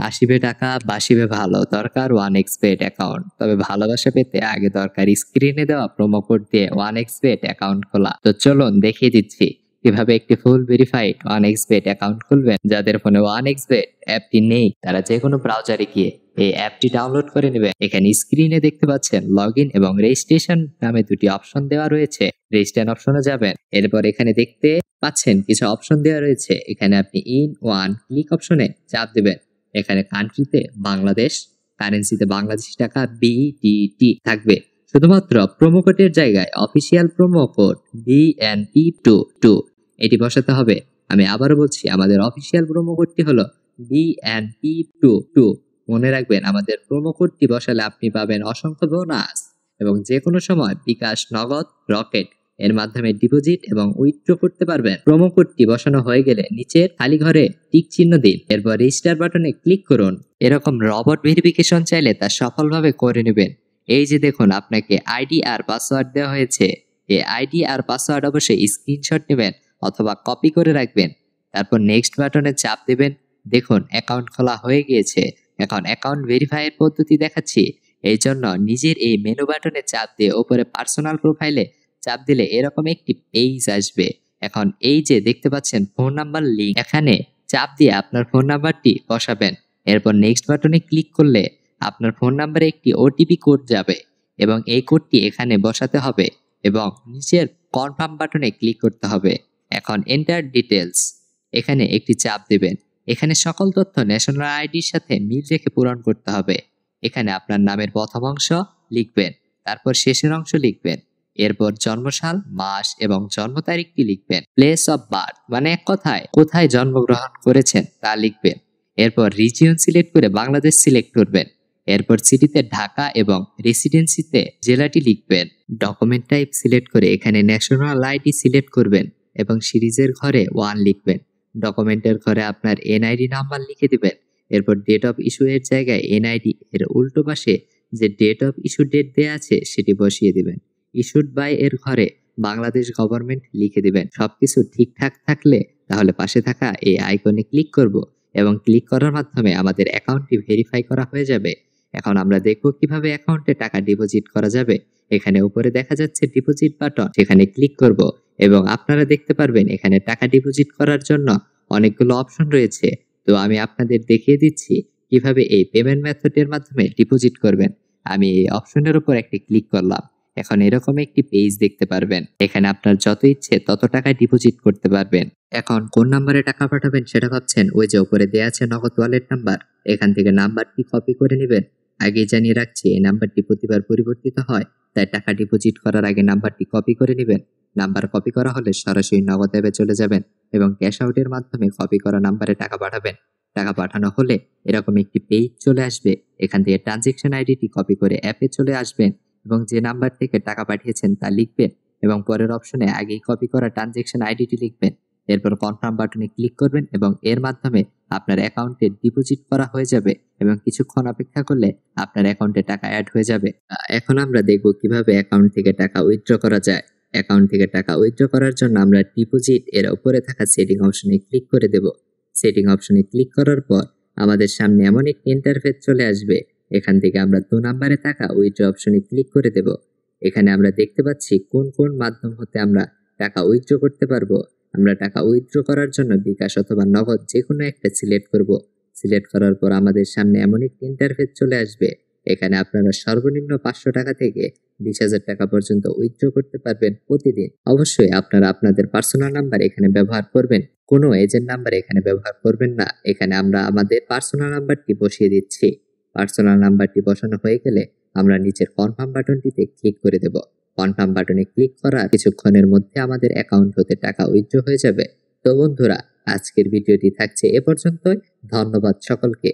আসিবে টাকা বাসিবে ভালো, দরকার 1xbet অ্যাকাউন্ট। তবে ভালোবাসা পেতে আগে দরকার স্ক্রিনে দেওয়া প্রোমো কোড দিয়ে 1xbet অ্যাকাউন্ট খোলা। তো চলুন দেখিয়ে দিচ্ছি কিভাবে একটি ফুল ভেরিফাইড 1xbet অ্যাকাউন্ট খুলবেন। যাদের ফোনে 1xbet অ্যাপটি নেই তারা যে কোনো ব্রাউজারে গিয়ে এই অ্যাপটি ডাউনলোড করে নেবেন। এখানে স্ক্রিনে দেখতে পাচ্ছেন লগইন এবং রেজিস্ট্রেশন নামে দুটি অপশন দেওয়া রয়েছে। রেজিস্ট্রেশন অপশনে যাবেন, এরপর এখানে দেখতে পাচ্ছেন কিছু অপশন দেওয়া রয়েছে। এখানে আপনি ইন ওয়ান ক্লিক অপশনে চাপ দিবেন। এখানে কান্ট্রিতে বাংলাদেশ, কারেন্সিতে বাংলাদেশি টাকা BDT থাকবে। শুধুমাত্র প্রোমো কোডের জায়গায় অফিসিয়াল প্রোমো কোড BNP22 এটি বসাতে হবে। আমি আবারও বলছি, আমাদের অফিসিয়াল প্রোমো কোডটি হলো BNP22। মনে রাখবেন, আমাদের প্রোমো কোডটি বসালে আপনি পাবেন অসংখ্য বোনাস এবং যে কোনো সময় বিকাশ, নগদ, রকেট এর মাধ্যমে ডিপোজিট এবং উইথড্র করতে পারবেন। প্রোমো কোডটি বসানো হয়ে গেলে নিচের খালি ঘরে টিক চিহ্ন দিন, এরপর রেজিস্টার বাটনে ক্লিক করুন। এরকম রবট ভেরিফিকেশন চাইলে তা সফলভাবে করে নেবেন। এই যে দেখুন, আপনাকে আইডি আর পাসওয়ার্ড দেওয়া হয়েছে। এই আইডি আর পাসওয়ার্ড অবশ্যই স্ক্রিনশট নেবেন অথবা কপি করে রাখবেন। তারপর নেক্সট বাটনে চাপ দেবেন। দেখুন অ্যাকাউন্ট খোলা হয়ে গিয়েছে। এখন অ্যাকাউন্ট ভেরিফাইয়ের পদ্ধতি দেখাচ্ছি। এই জন্য নিজের এই মেনু বাটনে চাপ দিয়ে উপরে পার্সোনাল প্রোফাইলে চাপ দিলে এরকম একটি পেজ আসবে। এখন এই যে দেখতে পাচ্ছেন ফোন নাম্বার লিঙ্ক, এখানে চাপ দিয়ে আপনার ফোন নাম্বারটি বসাবেন। এরপর নেক্সট বাটনে ক্লিক করলে আপনার ফোন নাম্বারে একটি ওটিপি কোড যাবে এবং এই কোডটি এখানে বসাতে হবে এবং নিচের কনফার্ম বাটনে ক্লিক করতে হবে। এখন এন্টার ডিটেলস, এখানে একটি চাপ দেবেন। এখানে সকল তথ্য ন্যাশনাল আইডির সাথে মিল রেখে পূরণ করতে হবে। এখানে আপনার নামের প্রথম অংশ লিখবেন, তারপর শেষের অংশ লিখবেন, এরপর জন্মসাল, মাস এবং জন্ম তারিখটি লিখবেন। প্লেস অফ বার্থ মানে এক কথায় কোথায় জন্মগ্রহণ করেছেন তা লিখবেন। এরপর রিজিয়ন সিলেক্ট করে বাংলাদেশ সিলেক্ট করবেন। এরপর সিটিতে ঢাকা এবং রেসিডেন্সিতে জেলাটি লিখবেন। ডকুমেন্ট টাইপ সিলেক্ট করে এখানে ন্যাশনাল আইডি সিলেক্ট করবেন এবং সিরিজের ঘরে 1 লিখবেন। ডকুমেন্টের ঘরে আপনার NID নাম্বার লিখে দিবেন। এরপর ডেট অফ ইস্যু এর জায়গায় NID এর উল্টো পাশে যে ডেট অফ ইস্যু ডেট দেয়া আছে সেটি বসিয়ে দিবেন। ইস্যুড বাই এর ঘরে বাংলাদেশ গভর্নমেন্ট লিখে দিবেন। সবকিছু ঠিকঠাক থাকলে তাহলে পাশে থাকা এই আইকনে ক্লিক করব এবং ক্লিক করার মাধ্যমে আমাদের অ্যাকাউন্টটি ভেরিফাই করা হয়ে যাবে। এখন আমরা দেখব কিভাবে অ্যাকাউন্টে টাকা ডিপোজিট করা যাবে। এখানে উপরে দেখা যাচ্ছে ডিপোজিট বাটন, সেখানে ক্লিক করব এবং আপনারা দেখতে পারবেন এখানে টাকা ডিপোজিট করার জন্য অনেকগুলো অপশন রয়েছে। তো আমি আপনাদের দেখিয়ে দিচ্ছি কিভাবে এই পেমেন্ট মেথডের মাধ্যমে ডিপোজিট করবেন। আমি এই অপশনের উপর একটি ক্লিক করলাম। এখন এরকম একটি পেজ দেখতে পারবেন। এখানে আপনার যত ইচ্ছে তত টাকা ডিপোজিট করতে পারবেন। এখন কোন নাম্বারে টাকা পাঠাবেন সেটা ভাবছেন, ওই যে উপরে দেয়া আছে নগদ ওয়ালেট নাম্বার, এখান থেকে নাম্বারটি কপি করে নেবেন। আগেই জানিয়ে রাখছি এই নাম্বারটি প্রতিবার পরিবর্তিত হয়, তাই টাকা ডিপোজিট করার আগে নাম্বারটি কপি করে নেবেন। নাম্বার কপি করা হলে সরাসরি নগদ অ্যাপে চলে যাবেন এবং ক্যাশ আউটের মাধ্যমে কপি করা নাম্বারে টাকা পাঠাবেন। টাকা পাঠানো হলে এরকম একটি পেজ চলে আসবে। এখান থেকে ট্রানজেকশন আইডিটি কপি করে অ্যাপে চলে আসবেন এবং যে নাম্বার থেকে টাকা পাঠিয়েছেন তা লিখবেন এবং পরের অপশনে আগেই কপি করা ট্রানজেকশন আইডিটি লিখবেন। এরপর কনফার্ম বাটনে ক্লিক করবেন এবং এর মাধ্যমে আপনার অ্যাকাউন্টে ডিপোজিট করা হয়ে যাবে এবং কিছুক্ষণ অপেক্ষা করলে আপনার অ্যাকাউন্টে টাকা অ্যাড হয়ে যাবে। এখন আমরা দেখব কিভাবে অ্যাকাউন্ট থেকে টাকা উইথড্র করা যায়। অ্যাকাউন্ট থেকে টাকা উইথড্র করার জন্য আমরা ডিপোজিট এর উপরে থাকা সেটিং অপশনে ক্লিক করে দেব। সেটিং অপশনে ক্লিক করার পর আমাদের সামনে এমন একটি ইন্টারফেস চলে আসবে। এখান থেকে আমরা 2 নম্বরে থাকা উইথড্র অপশনে ক্লিক করে দেব। এখানে আমরা দেখতে পাচ্ছি কোন কোন মাধ্যম হতে আমরা টাকা উইথড্র করতে পারবো। আমরা টাকা উইথড্র করার জন্য বিকাশ অথবা নগদ যে কোনো একটা সিলেক্ট করব। সিলেক্ট করার পর আমাদের সামনে এমন একটি ইন্টারফেস চলে আসবে। এখানে আপনারা সর্বনিম্ন 500 টাকা থেকে 20,000 টাকা পর্যন্ত উইথড্র করতে পারবেন প্রতিদিন। অবশ্যই আপনারা আপনাদের পার্সোনাল নাম্বার এখানে ব্যবহার করবেন, কোনো এজেন্ট নাম্বার এখানে ব্যবহার করবেন না। এখানে আমরা আমাদের পার্সোনাল নাম্বারটি বসিয়ে দিচ্ছি। পার্সোনাল নাম্বারটি বসানো হয়ে গেলে আমরা নিচের কনফার্ম বাটনটিতে ক্লিক করে দেব। কনফার্ম বাটনে ক্লিক করার কিছুক্ষণের মধ্যে আমাদের অ্যাকাউন্ট হতে টাকা উইথড্র হয়ে যাবে। তো বন্ধুরা, আজকের ভিডিওটি থাকছে এ পর্যন্তই। ধন্যবাদ সকলকে।